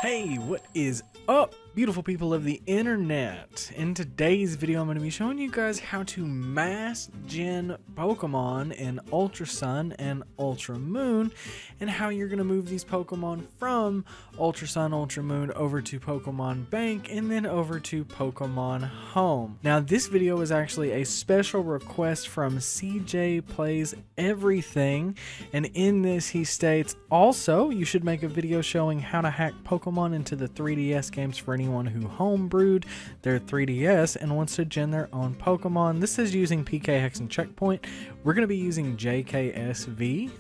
Hey, what is up, beautiful people of the internet? In today's video, I'm going to be showing you guys how to mass gen Pokemon in Ultra Sun and Ultra Moon, and how you're going to move these Pokemon from Ultra Sun, Ultra Moon over to Pokemon Bank and then over to Pokemon Home. Now, this video is actually a special request from CJ Plays Everything, and in this he states, also, you should make a video showing how to hack Pokemon into the 3DS games for anyone who homebrewed their 3DS and wants to gen their own Pokemon. This is using PKHEX and Checkpoint. We're going to be using JKSV.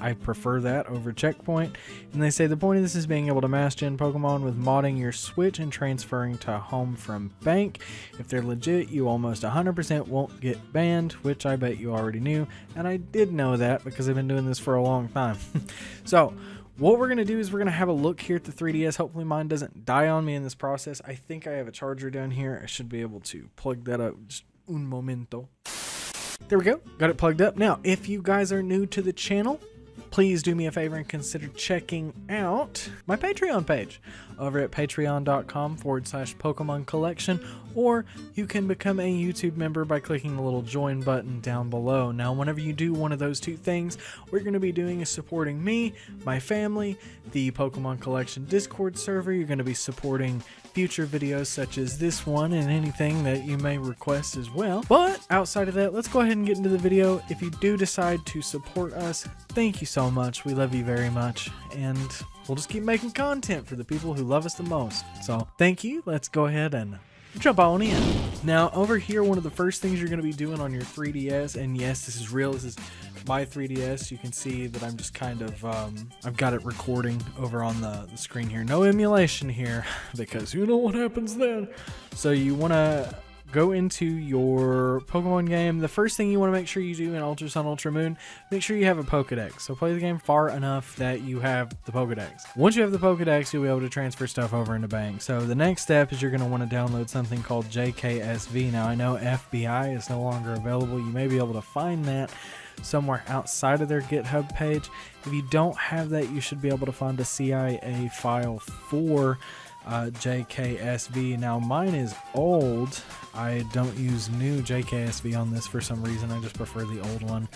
I prefer that over Checkpoint. And they say the point of this is being able to mass gen Pokemon with modding your Switch and transferring to Home from Bank. If they're legit, you almost 100% won't get banned, which I bet you already knew. And I did know that because I've been doing this for a long time. So what we're going to do is we're going to have a look here at the 3DS. Hopefully mine doesn't die on me in this process. I think I have a charger down here. I should be able to plug that up. Just un momento. There we go. Got it plugged up. Now, if you guys are new to the channel, please do me a favor and consider checking out my Patreon page over at patreon.com/Pokemon Collection, or you can become a YouTube member by clicking the little join button down below. Now, whenever you do one of those two things, what you're going to be doing is supporting me, my family, the Pokemon Collection Discord server. You're going to be supporting future videos such as this one and anything that you may request as well. But outside of that, let's go ahead and get into the video. If you do decide to support us, thank you so much. We love you very much, and we'll just keep making content for the people who love us the most. So thank you. Let's go ahead and jump on in. Now, over here, one of the first things you're going to be doing on your 3DS, and yes, this is real, this is my 3DS. You can see that I'm just kind of I've got it recording over on the screen here. No emulation here, because you know what happens then. So you want to go into your Pokemon game. The first thing you want to make sure you do in Ultra Sun, Ultra Moon, make sure you have a Pokedex. So play the game far enough that you have the Pokedex. Once you have the Pokedex, you'll be able to transfer stuff over into Bank. So the next step is you're going to want to download something called JKSV. Now, I know FBI is no longer available. You may be able to find that somewhere outside of their GitHub page. If you don't have that, you should be able to find a CIA file for JKSV. Now, mine is old. I don't use new JKSV on this for some reason. I just prefer the old one,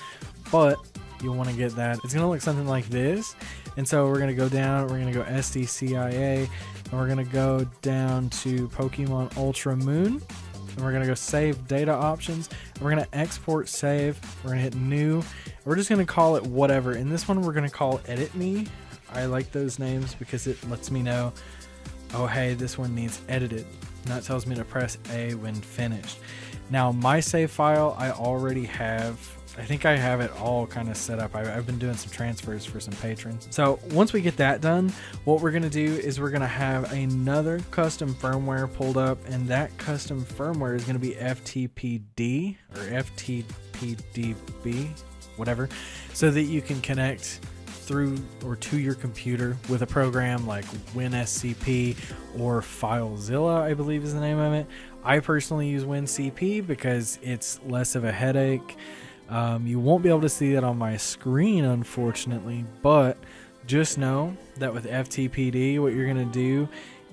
but you'll want to get that. It's going to look something like this. And so we're going to go down, we're going to go SDCIA, and we're going to go down to Pokemon Ultra Moon, and we're going to go save data options, and we're going to export save. We're going to hit new. We're just going to call it whatever. In this one, we're going to call edit me. I like those names because it lets me know, oh, hey, this one needs edited. And that tells me to press A when finished. Now, my save file, I already have. I think I have it all kind of set up. I've been doing some transfers for some patrons. So once we get that done, what we're going to do is we're going to have another custom firmware pulled up, and that custom firmware is going to be FTPD or FTPDB, whatever, so that you can connect through or to your computer with a program like WinSCP or FileZilla, I believe is the name of it. I personally use WinCP because it's less of a headache. You won't be able to see that on my screen, unfortunately, but just know that with FTPD, what you're going to do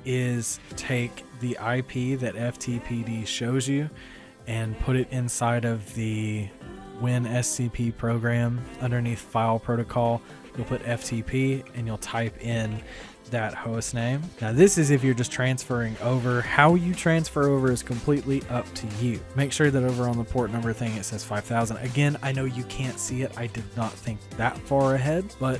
is take the IP that FTPD shows you and put it inside of the WinSCP program underneath File Protocol. You'll put FTP and you'll type in that host name. Now, this is if you're just transferring over. How you transfer over is completely up to you. Make sure that over on the port number thing it says 5000. Again, I know you can't see it. I did not think that far ahead, but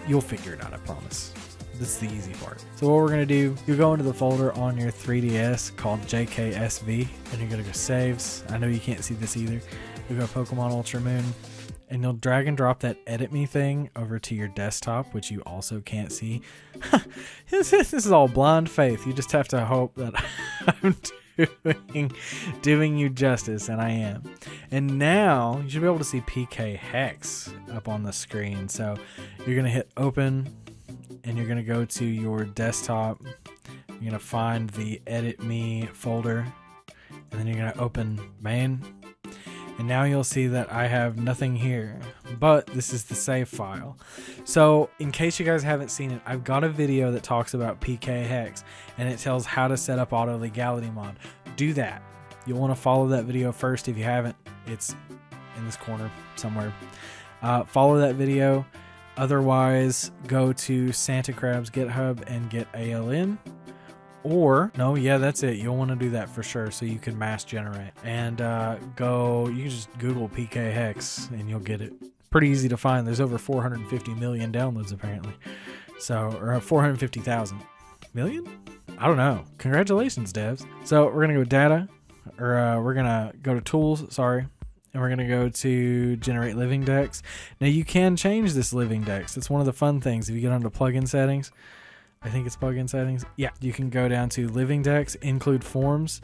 you'll figure it out, I promise. This is the easy part. So what we're going to do, you go into the folder on your 3DS called JKSV, and you're going to go saves. I know you can't see this either. You go Pokemon Ultra Moon, and you'll drag and drop that edit me thing over to your desktop, which you also can't see. This is all blind faith. You just have to hope that I'm doing you justice, and I am. And now you should be able to see PKHEX up on the screen. So you're going to hit open, and you're going to go to your desktop. You're going to find the edit me folder, and then you're going to open main. And now you'll see that I have nothing here, but this is the save file. So in case you guys haven't seen it, I've got a video that talks about PKHEX and it tells how to set up auto legality mod. Do that. You'll want to follow that video first if you haven't. It's in this corner somewhere. Follow that video. Otherwise, go to Santa Crab's GitHub and get ALN. Or, no, yeah, that's it. You'll want to do that for sure so you can mass generate. And you can just Google PKHEX and you'll get it. Pretty easy to find. There's over 450 million downloads apparently. So, or 450,000 million? I don't know. Congratulations, devs. So we're going to go data, or we're going to go to tools, sorry. And we're going to go to generate living dex. Now you can change this living dex. It's one of the fun things. If you get onto plugin settings, I think it's plugin settings. Yeah, you can go down to living dex, include forms.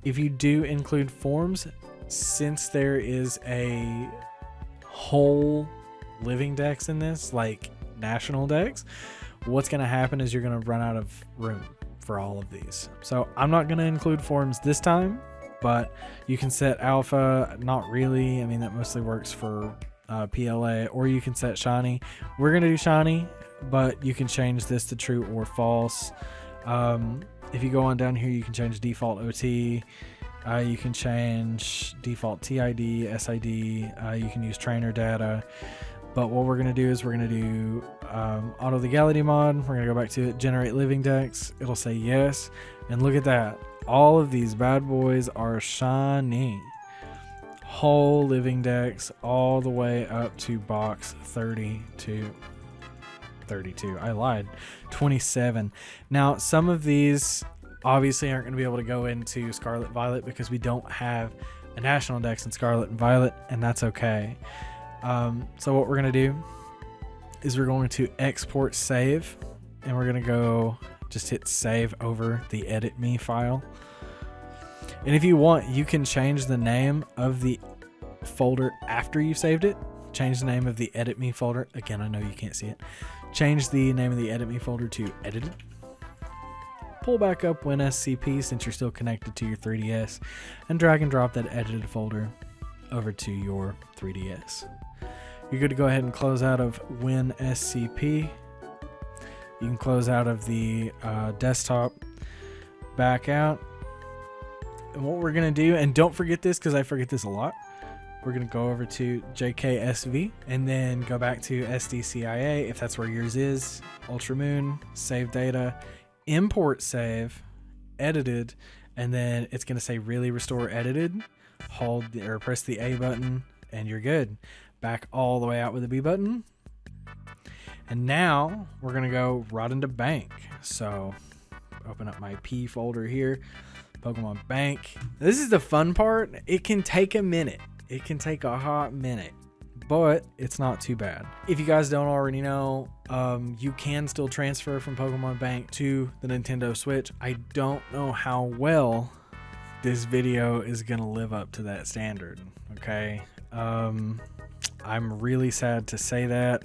If you do include forms, since there is a whole living dex in this, like national dex, what's going to happen is you're going to run out of room for all of these. So I'm not going to include forms this time, but you can set alpha, not really. I mean, that mostly works for PLA, or you can set shiny. We're going to do shiny, but you can change this to true or false. If you go on down here, you can change default OT. You can change default TID, SID. You can use trainer data. But what we're going to do is we're going to do auto legality mod. We're going to go back to it, generate living dex. It'll say yes. And look at that. All of these bad boys are shiny. Whole living dex all the way up to box 32. I lied. 27. Now, some of these obviously aren't going to be able to go into Scarlet and Violet because we don't have a national dex in Scarlet and Violet, and that's okay. So what we're going to do is we're going to export save, and we're going to go just hit save over the edit me file. And if you want, you can change the name of the folder after you saved it. Change the name of the edit me folder. Again, I know you can't see it. Change the name of the edit me folder to edited. Pull back up WinSCP since you're still connected to your 3DS, and drag and drop that edited folder over to your 3DS. You're good to go ahead and close out of WinSCP. You can close out of the desktop, back out. And what we're going to do, and don't forget this because I forget this a lot, we're going to go over to JKSV and then go back to SDCIA if that's where yours is, Ultramoon, save data, import save, edited, and then it's going to say really restore edited. Hold or press the A button and you're good. Back all the way out with the B button. And now we're going to go right into bank. So open up my P folder here, Pokemon Bank. This is the fun part. It can take a minute. It can take a hot minute, but it's not too bad. If you guys don't already know, you can still transfer from Pokemon Bank to the Nintendo Switch. I don't know how well this video is going to live up to that standard. Okay. I'm really sad to say that,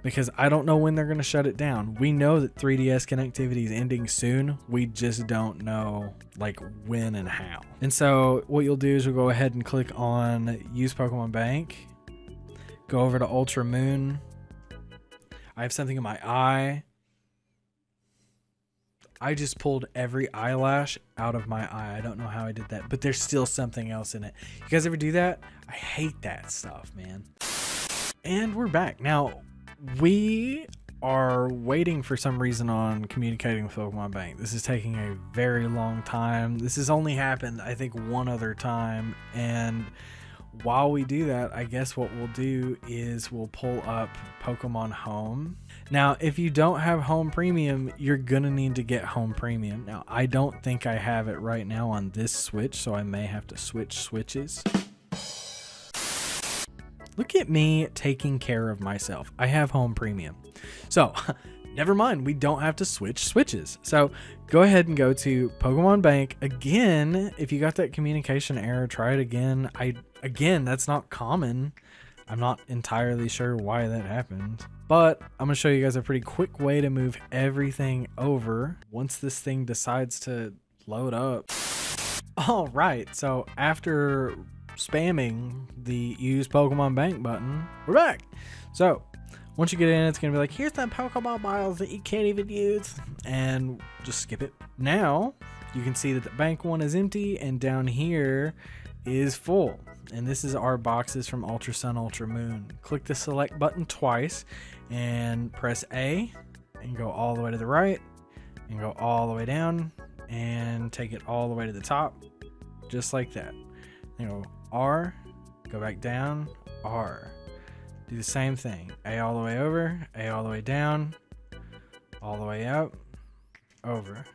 because I don't know when they're going to shut it down. We know that 3DS connectivity is ending soon. We just don't know like when and how. And so what you'll do is you'll go ahead and click on use Pokemon Bank. Go over to Ultra Moon. I have something in my eye. I just pulled every eyelash out of my eye. I don't know how I did that, but there's still something else in it. You guys ever do that? I hate that stuff, man. And we're back. Now, we are waiting for some reason on communicating with Pokemon Bank. This is taking a very long time. This has only happened, I think, one other time. And while we do that, I guess what we'll do is we'll pull up Pokemon Home. Now, if you don't have Home Premium, you're gonna need to get Home Premium. Now, I don't think I have it right now on this Switch, so I may have to switch switches. Look at me taking care of myself. I have Home Premium. So, never mind, we don't have to switch switches. So, go ahead and go to Pokemon Bank. Again, if you got that communication error, try it again. Again, that's not common. I'm not entirely sure why that happened. But I'm going to show you guys a pretty quick way to move everything over once this thing decides to load up. All right, so after spamming the use Pokemon Bank button, we're back. So once you get in, it's gonna be like, here's the Pokeball bottles that you can't even use, and just skip it. Now you can see that the bank one is empty and down here is full, and this is our boxes from Ultra Sun, Ultra Moon. Click the select button twice and press A and go all the way to the right and go all the way down and take it all the way to the top, just like that. You know, R, go back down, R. Do the same thing. A all the way over, A all the way down, all the way up, over.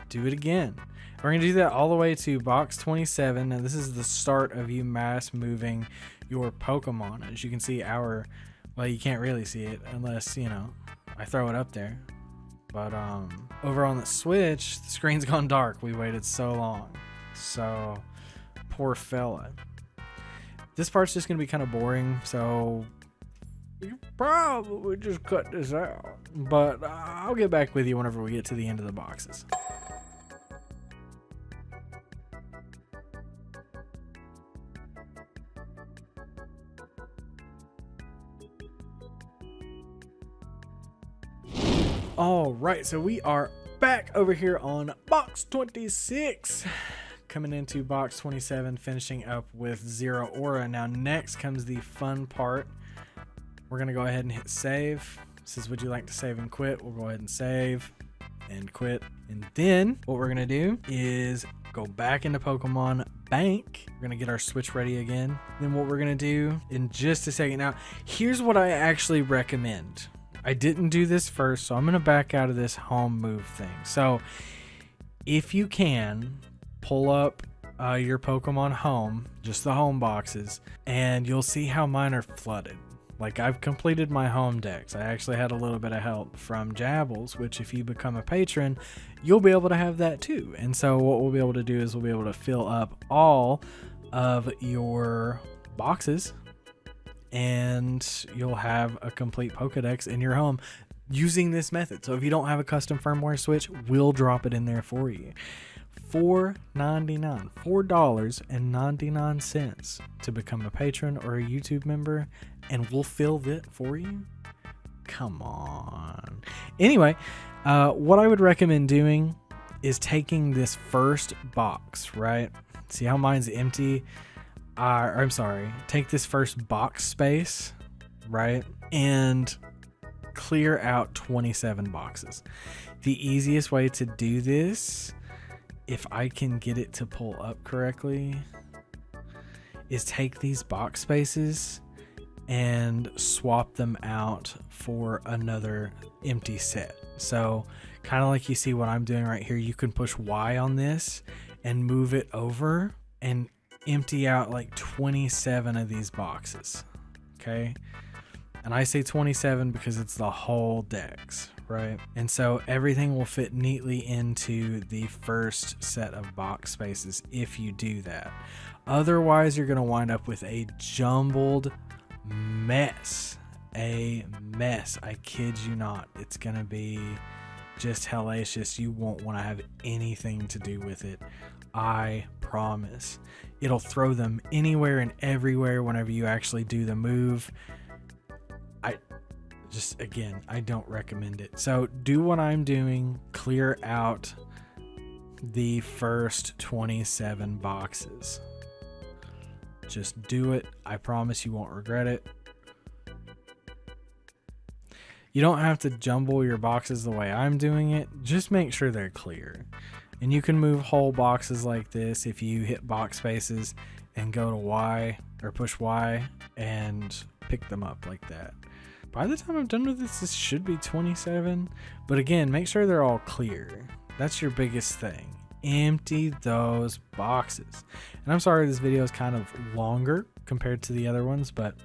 Do it again. We're going to do that all the way to box 27, and this is the start of you mass moving your Pokemon. As you can see, well, you can't really see it unless, you know, I throw it up there. But over on the Switch, the screen's gone dark. We waited so long. So, poor fella. This part's just going to be kind of boring, so you probably just cut this out. But I'll get back with you whenever we get to the end of the boxes. All right, so we are back over here on box 26, coming into box 27, finishing up with Zero Aura. Now next comes the fun part. We're gonna go ahead and hit save. This is, would you like to save and quit? We'll go ahead and save and quit, and then what we're gonna do is go back into Pokemon Bank. We're gonna get our Switch ready again. Then what we're gonna do in just a second. Now here's what I actually recommend. I didn't do this first, so I'm going to back out of this home move thing. So if you can, pull up your Pokemon home, just the home boxes, and you'll see how mine are flooded. Like, I've completed my home decks. I actually had a little bit of help from Jabbles, which if you become a patron, you'll be able to have that too. And so what we'll be able to do is we'll be able to fill up all of your boxes, and you'll have a complete Pokedex in your home using this method. So if you don't have a custom firmware Switch, we'll drop it in there for you. $4.99, $4.99 to become a patron or a YouTube member, and we'll fill that for you. Come on. Anyway, what I would recommend doing is taking this first box, right? See how mine's empty? I'm sorry, take this first box space, right, and clear out 27 boxes. The easiest way to do this, if I can get it to pull up correctly, is take these box spaces and swap them out for another empty set. So kind of like you see what I'm doing right here, you can push Y on this and move it over and empty out like 27 of these boxes. Okay, and I say 27 because it's the whole decks, right? And so everything will fit neatly into the first set of box spaces if you do that. Otherwise, you're going to wind up with a jumbled mess. A mess. I kid you not. It's going to be just hellacious. You won't want to have anything to do with it. I promise. It'll throw them anywhere and everywhere whenever you actually do the move. I don't recommend it. So do what I'm doing. Clear out the first 27 boxes. Just do it. I promise you won't regret it. You don't have to jumble your boxes the way I'm doing it. Just make sure they're clear. And you can move whole boxes like this if you hit box spaces and go to Y or push Y and pick them up like that. By the time I'm done with this should be 27. But again, make sure they're all clear. That's your biggest thing. Empty those boxes. And I'm sorry this video is kind of longer compared to the other ones, but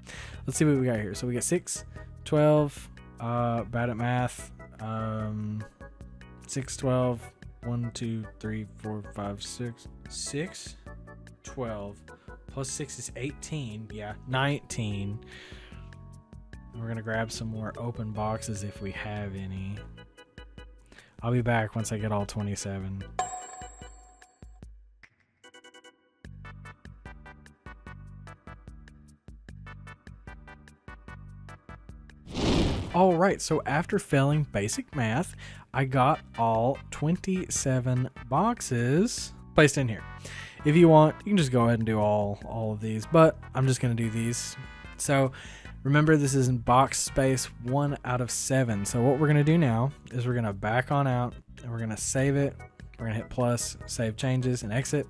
let's see what we got here. So we got 6, 12, bad at math, 6, 12, 1, 2, 3, 4, 5, 6. 6, 12, plus 6 is 18. Yeah, 19. We're going to grab some more open boxes if we have any. I'll be back once I get all 27. All right, so after failing basic math, I got all 27 boxes placed in here. If you want, you can just go ahead and do all of these, but I'm just going to do these. So remember, this is in box space 1 out of 7. So what we're going to do now is we're going to back on out and we're going to save it. We're going to hit plus, save changes, and exit.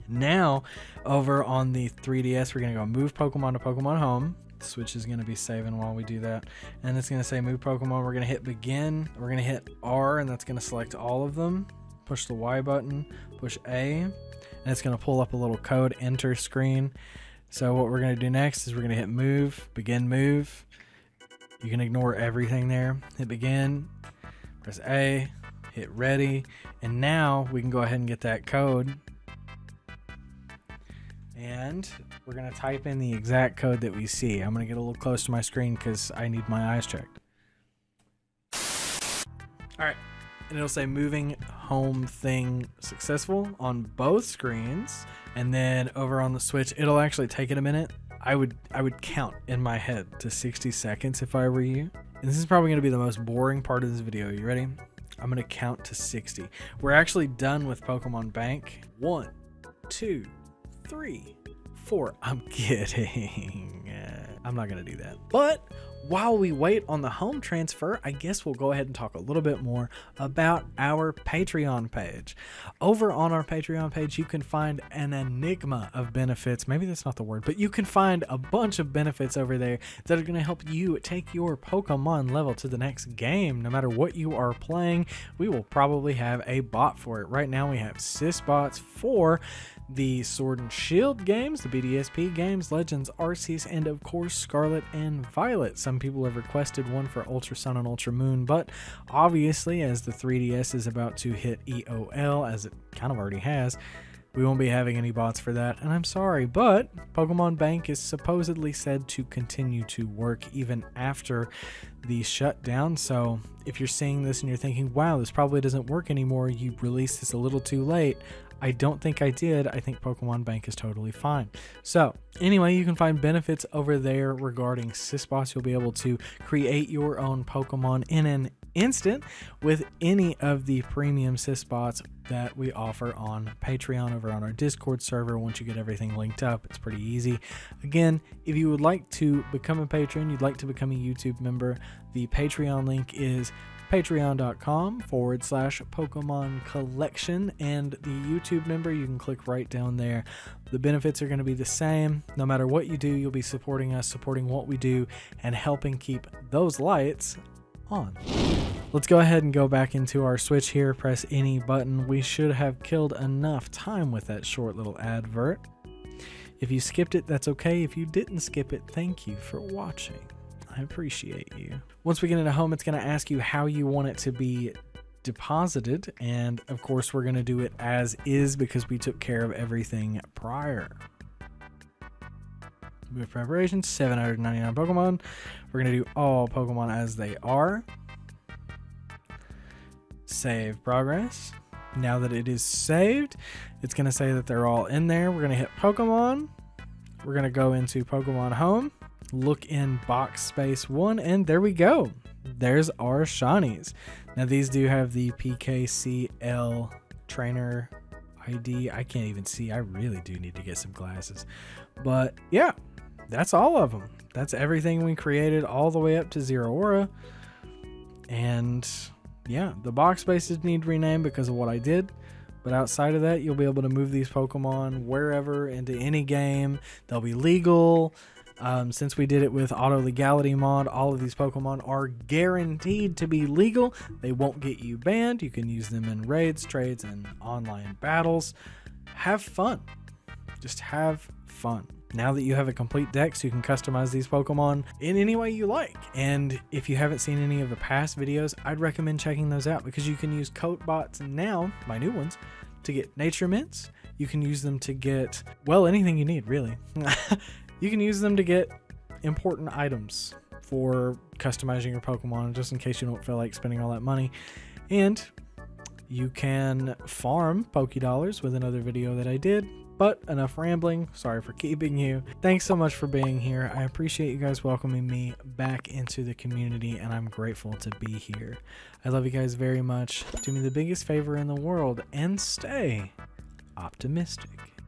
Now over on the 3DS, we're going to go move Pokemon to Pokemon Home. Switch is going to be saving while we do that, and it's going to say move Pokemon. We're going to hit begin, we're going to hit R, and that's going to select all of them. Push the Y button, push A, and it's going to pull up a little code enter screen. So what we're going to do next is we're going to hit move, begin move. You can ignore everything there. Hit begin, press A, hit ready, and now we can go ahead and get that code. And we're going to type in the exact code that we see. I'm going to get a little close to my screen because I need my eyes checked. All right. And it'll say moving home thing successful on both screens. And then over on the Switch, it'll actually take it a minute. I would count in my head to 60 seconds if I were you. And this is probably going to be the most boring part of this video. You ready? I'm going to count to 60. We're actually done with Pokemon Bank. 1, 2, 3, 4. I'm kidding. I'm not going to do that. But while we wait on the home transfer, I guess we'll go ahead and talk a little bit more about our Patreon page. Over on our Patreon page, you can find an enigma of benefits. Maybe that's not the word, but you can find a bunch of benefits over there that are going to help you take your Pokemon level to the next game. No matter what you are playing, we will probably have a bot for it. Right now, we have sys bots for the Sword and Shield games, the BDSP games, Legends Arceus, and of course Scarlet and Violet. Some people have requested one for Ultra Sun and Ultra Moon, but obviously as the 3DS is about to hit EOL, as it kind of already has, we won't be having any bots for that, and I'm sorry, but Pokemon Bank is supposedly said to continue to work even after the shutdown. So if you're seeing this and you're thinking, wow, this probably doesn't work anymore, you released this a little too late, I don't think I did. I think Pokemon Bank is totally fine. So anyway, you can find benefits over there regarding sysbots. You'll be able to create your own Pokemon in an instant with any of the premium sysbots that we offer on Patreon over on our Discord server. Once you get everything linked up, it's pretty easy. Again, if you would like to become a patron, you'd like to become a YouTube member, the Patreon link is patreon.com/Pokemon Collection, and the YouTube member, you can click right down there. The benefits are going to be the same. No matter what you do, you'll be supporting us, supporting what we do, and helping keep those lights on. Let's go ahead and go back into our Switch here, press any button. We should have killed enough time with that short little advert. If you skipped it, that's okay. If you didn't skip it, thank you for watching. I appreciate you. Once we get into home, it's going to ask you how you want it to be deposited, and of course we're going to do it as is because we took care of everything prior. Move preparations, 799 Pokemon. We're going to do all Pokemon as they are. Save progress. Now that it is saved, it's going to say that they're all in there. We're going to hit Pokemon. We're going to go into Pokemon Home. Look in box space 1, and there we go. There's our Shinies. Now these do have the PKCL trainer ID. I can't even see. I really do need to get some glasses. But yeah, that's all of them. That's everything we created all the way up to Zero Aura. And yeah, the box spaces need renamed because of what I did. But outside of that, you'll be able to move these Pokemon wherever into any game. They'll be legal. Since we did it with auto legality mod, all of these Pokemon are guaranteed to be legal. They won't get you banned. You can use them in raids, trades, and online battles. Have fun. Just have fun. Now that you have a complete dex, you can customize these Pokemon in any way you like. And if you haven't seen any of the past videos, I'd recommend checking those out because you can use coat bots now, my new ones, to get nature mints. You can use them to get, well, anything you need, really. You can use them to get important items for customizing your Pokemon, just in case you don't feel like spending all that money. And you can farm Pokédollars with another video that I did. But enough rambling. Sorry for keeping you. Thanks so much for being here. I appreciate you guys welcoming me back into the community, and I'm grateful to be here. I love you guys very much. Do me the biggest favor in the world and stay optimistic.